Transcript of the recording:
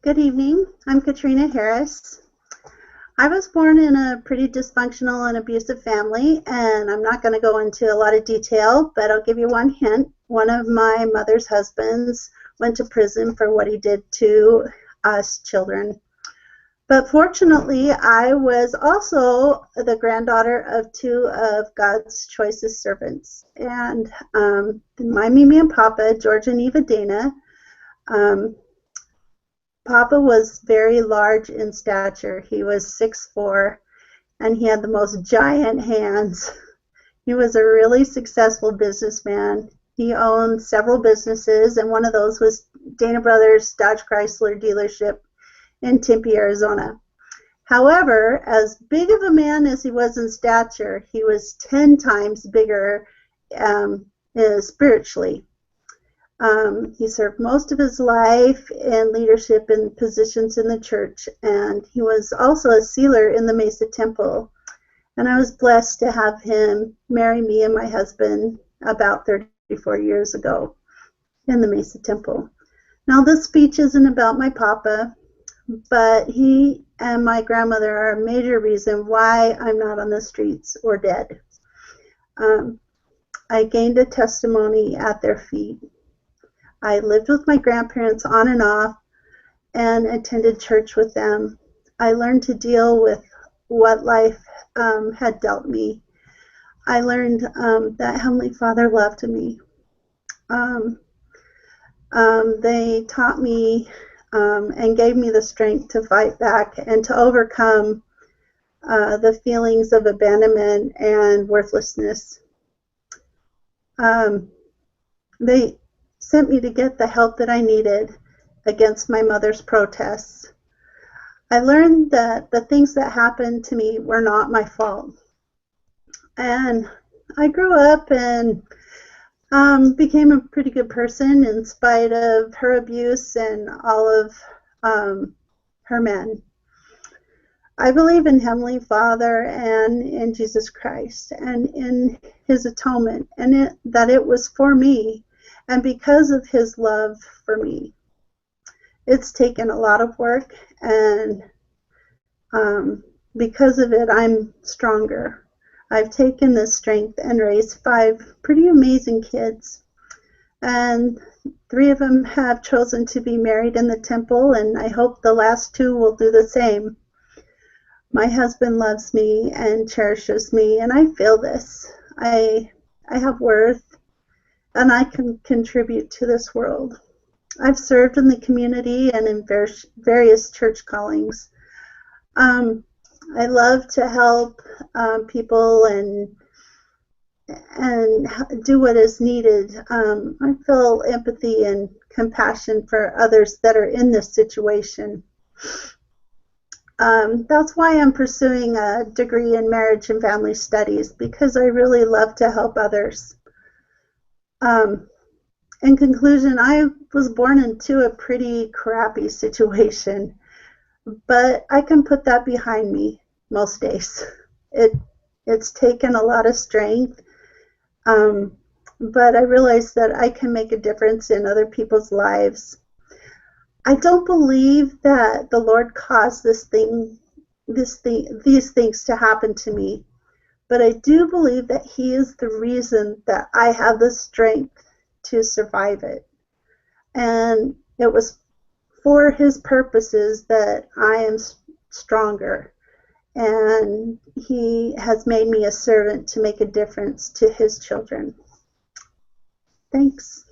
Good evening. I'm Katrina Harris. I was born in a pretty dysfunctional and abusive family, and I'm not going to go into a lot of detail, but I'll give you one hint. One of my mother's husbands went to prison for what he did to us children. But fortunately, I was also the granddaughter of two of God's choicest servants. And my Mimi and Papa, George and Eva Dana, um, Papa was very large in stature. He was 6'4", and he had the most giant hands. He was a really successful businessman. He owned several businesses, and one of those was Dana Brothers Dodge Chrysler dealership in Tempe, Arizona. However, as big of a man as he was in stature, he was 10 times bigger spiritually. He served most of his life in leadership and positions in the church, and he was also a sealer in the Mesa Temple. And I was blessed to have him marry me and my husband about 34 years ago in the Mesa Temple. Now, this speech isn't about my papa, but he and my grandmother are a major reason why I'm not on the streets or dead. I gained a testimony at their feet. I lived with my grandparents on and off and attended church with them. I learned to deal with what life had dealt me. I learned that Heavenly Father loved me. They taught me and gave me the strength to fight back and to overcome the feelings of abandonment and worthlessness. They sent me to get the help that I needed against my mother's protests. I learned that the things that happened to me were not my fault. And I grew up and became a pretty good person in spite of her abuse and all of her men. I believe in Heavenly Father and in Jesus Christ and in His atonement, and that it was for me and because of His love for me. It's taken a lot of work, and because of it, I'm stronger. I've taken this strength and raised 5 pretty amazing kids, and 3 of them have chosen to be married in the temple, and I hope the last 2 will do the same. My husband loves me and cherishes me, and I feel this. I have worth, and I can contribute to this world. I've served in the community and in various church callings. I love to help people and do what is needed. I feel empathy and compassion for others that are in this situation. That's why I'm pursuing a degree in marriage and family studies, because I really love to help others. In conclusion, I was born into a pretty crappy situation, but I can put that behind me most days. It's taken a lot of strength, but I realize that I can make a difference in other people's lives. I don't believe that the Lord caused these things to happen to me, but I do believe that He is the reason that I have the strength to survive it. And it was for His purposes that I am stronger. And He has made me a servant to make a difference to His children. Thanks.